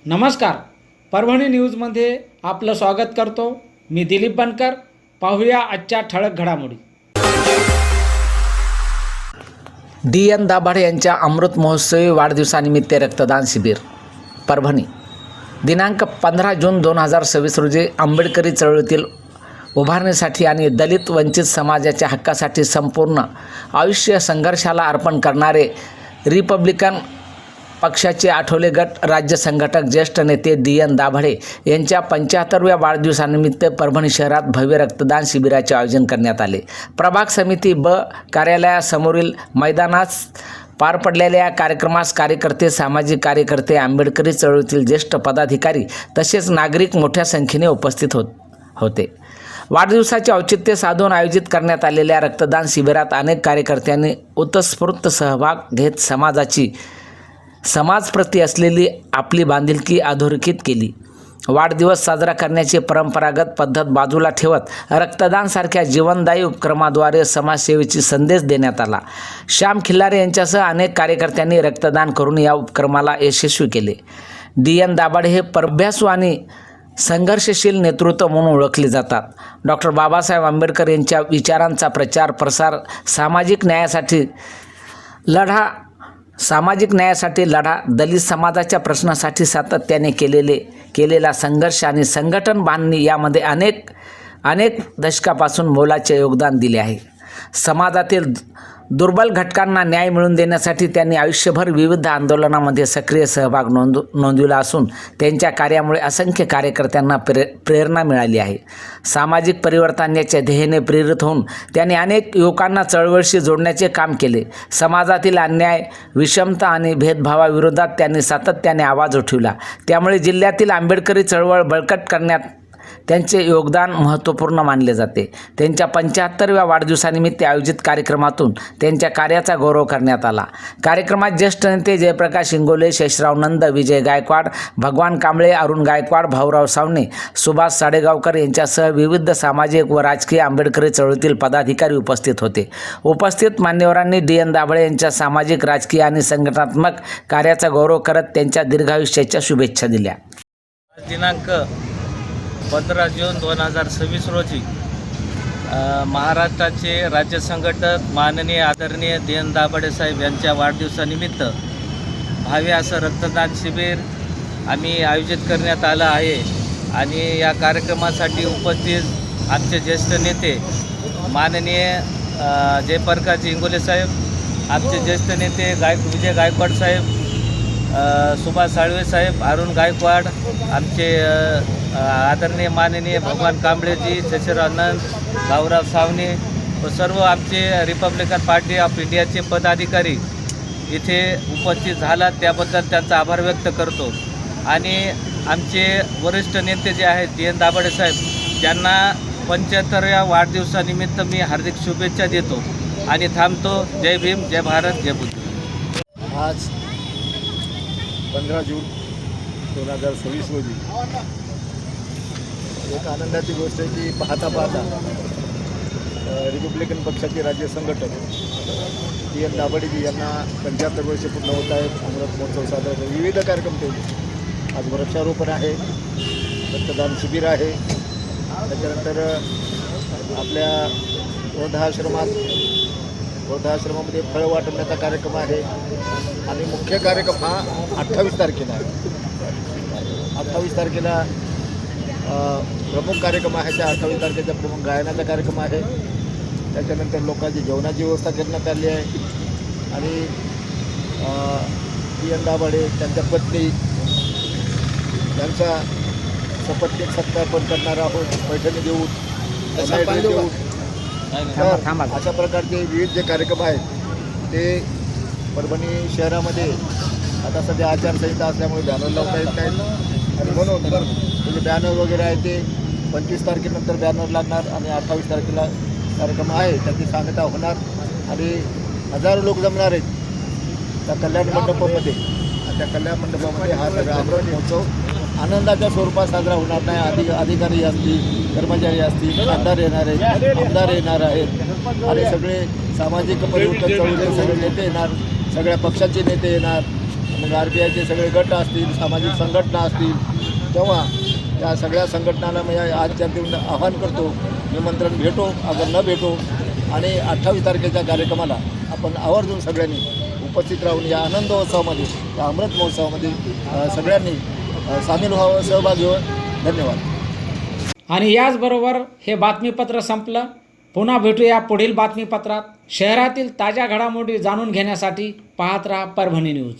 नमस्कार. परभणी न्यूजमध्ये आपलं स्वागत करतो. मी दिलीप बनकर. पाहूया आजच्या ठळक घडामोडी. डी.एन. दाभाडे यांच्या अमृत महोत्सवी वाढदिवसानिमित्त रक्तदान शिबिर. परभणी दिनांक 15 जून 2026 रोजी आंबेडकरी चळवळीतील उभारणीसाठी आणि दलित वंचित समाजाच्या हक्कासाठी संपूर्ण आयुष्य संघर्षाला अर्पण करणारे रिपब्लिकन पक्षाचे आठवले गट राज्य संघटक ज्येष्ठ नेते डी.एन. दाभाडे यांच्या 75व्या वाढदिवसानिमित्त परभणी शहरात भव्य रक्तदान शिबिराचे आयोजन करण्यात आले. प्रभाग समिती ब कार्यालयासमोरील मैदानात पार पडलेल्या या कार्यक्रमास कार्यकर्ते, सामाजिक कार्यकर्ते, आंबेडकरी चळवळीतील ज्येष्ठ पदाधिकारी तसेच नागरिक मोठ्या संख्येने उपस्थित होते. वाढदिवसाचे औचित्य साधून आयोजित करण्यात आलेल्या रक्तदान शिबिरात अनेक कार्यकर्त्यांनी उत्स्फूर्त सहभाग घेत समाजप्रती असलेली आपली बांधिलकी अधोरेखित केली. वाढदिवस साजरा करण्याची परंपरागत पद्धत बाजूला ठेवत रक्तदानसारख्या जीवनदायी उपक्रमाद्वारे समाजसेवेची संदेश देण्यात आला. श्याम खिल्लारे यांच्यासह अनेक कार्यकर्त्यांनी रक्तदान करून या उपक्रमाला यशस्वी केले. डी.एन. दाभाडे हे अभ्यासू आणि संघर्षशील नेतृत्व म्हणून ओळखले जातात. डॉक्टर बाबासाहेब आंबेडकर यांच्या विचारांचा प्रचार प्रसार, सामाजिक न्यायासाठी लढा, दलित समाजाच्या प्रश्नासाठी सातत्याने केलेला संघर्ष आणि संघटन बांधणी यामध्ये अनेक दशकापासून मोलाचे योगदान दिले आहे. समाजातील दुर्बल घटकांना न्याय मिळवून देण्यासाठी त्यांनी आयुष्यभर विविध आंदोलनामध्ये सक्रिय सहभाग नोंदविला असून त्यांच्या कार्यामुळे असंख्य कार्यकर्त्यांना प्रेरणा मिळाली आहे. सामाजिक परिवर्तनाच्या ध्येयाने प्रेरित होऊन त्यांनी अनेक युवकांना चळवळीशी जोडण्याचे काम केले. समाजातील अन्याय, विषमता आणि भेदभावाविरोधात त्यांनी सातत्याने आवाज उठविला. त्यामुळे जिल्ह्यातील आंबेडकरी चळवळ बळकट करण्यात त्यांचे योगदान महत्त्वपूर्ण मानले जाते. त्यांच्या 75व्या वाढदिवसानिमित्त आयोजित कार्यक्रमातून त्यांच्या कार्याचा गौरव करण्यात आला. कार्यक्रमात ज्येष्ठ नेते जयप्रकाश इंगोले, शेषराव नंद, विजय गायकवाड, भगवान कांबळे, अरुण गायकवाड, भाऊराव सावणे, सुभाष साडेगावकर यांच्यासह विविध सामाजिक व राजकीय आंबेडकरी चळवळीतील पदाधिकारी उपस्थित होते. उपस्थित मान्यवरांनी डी.एन. दाभाडे यांच्या सामाजिक, राजकीय आणि संघटनात्मक कार्याचा गौरव करत त्यांच्या दीर्घायुष्याच्या शुभेच्छा दिल्या. दिनांक 15 जून 2026 रोजी महाराष्ट्राचे राज्य संघटक माननीय आदरणीय डी.एन. दाभाडे साहेब यांच्या वाढदिवसानिमित्त भावी असं रक्तदान शिबिर आम्ही आयोजित करण्यात आलं आहे. आणि या कार्यक्रमासाठी उपस्थित आमचे ज्येष्ठ नेते माननीय जयप्रकाश इंगोले साहेब, आमचे ज्येष्ठ नेते विजय गायकवाड साहेब, सुभाष साळवे साहेब, अरुण गायकवाड, आमचे आदरणीय माननीय भगवान कांबळेजी, शेषराव नंद, भाऊराव सावणे व सर्व आमचे रिपब्लिकन पार्टी ऑफ इंडियाचे पदाधिकारी इथे उपस्थित झालात त्याबद्दल त्यांचा आभार व्यक्त करतो. आणि आमचे वरिष्ठ नेते जे आहेत डी.एन. दाभाडे साहेब त्यांना 75व्या वाढदिवसानिमित्त मी हार्दिक शुभेच्छा देतो आणि थांबतो. जय भीम, जय भारत, जय बुद्ध. आज 15 जून 2026 रोजी एक आनंदाची गोष्ट आहे की पाहता रिपब्लिकन पक्षाचे राज्य संघटक डी.एन. दाभाडेजी यांना 75 वर्ष पूर्ण होत आहेत. अमृत महोत्सव साजरा, विविध कार्यक्रम ठेवले. आज वृक्षारोपण आहे, रक्तदान शिबिर आहे, त्याच्यानंतर आपल्या वृद्धाश्रमामध्ये फळं वाटण्याचा कार्यक्रम आहे. आणि मुख्य कार्यक्रम हा 28 तारखेला आहे. 28 तारखेला प्रमुख कार्यक्रम आहे. त्या 28 तारखेचा प्रमुख गायनाचा कार्यक्रम आहे. त्याच्यानंतर लोकांची जेवणाची व्यवस्था करण्यात आली आहे. आणि डी.एन. दाभाडे, त्यांच्या पत्नी त्यांचा सपत्नीक सत्कार पण करणार आहोत. पैठणी देऊन, देऊन अशा प्रकारचे विविध जे कार्यक्रम आहेत ते परभणी शहरामध्ये आता सध्या आचारसंहिता असल्यामुळे बॅनर लावता येत नाहीत. आणि म्हणून जे बॅनर वगैरे आहे ते 25 तारखेनंतर बॅनर लागणार आणि 28 तारखेला कार्यक्रम आहे त्याची सांगता होणार. आणि हजारो लोक जमणार आहेत त्या कल्याण मंडपामध्ये. आणि त्या कल्याण मंडपामध्ये हा सगळा अमृत महोत्सव आनंदाच्या स्वरूपात साजरा होणार नाही. अधिकारी असतील, कर्मचारी असतील, खासदार येणार आहेत, आमदार येणार आहेत आणि सगळे सामाजिक परिवर्तन चळवळीचे सगळे नेते येणार, सगळ्या पक्षाचे नेते येणार. मग RBIचे सगळे गट असतील, सामाजिक संघटना असतील, तेव्हा त्या सगळ्या संघटनांना मी आजच्या देऊन आवाहन करतो, निमंत्रण भेटो अगर न भेटो, आणि 28 तारखेच्या कार्यक्रमाला आपण आवर्जून सगळ्यांनी उपस्थित राहून या आनंदोत्सवामध्ये, या अमृत महोत्सवामध्ये सगळ्यांनी सामील व्हावं, सहभागी व्हावं. धन्यवाद. आणि याचबरोबर हे बातमीपत्र संपलं. पुन्हा भेटूया पुढील बातमीपत्रात. शहरातील ताज्या घडामोडी जाणून घेण्यासाठी पाहत राहा परभणी न्यूज.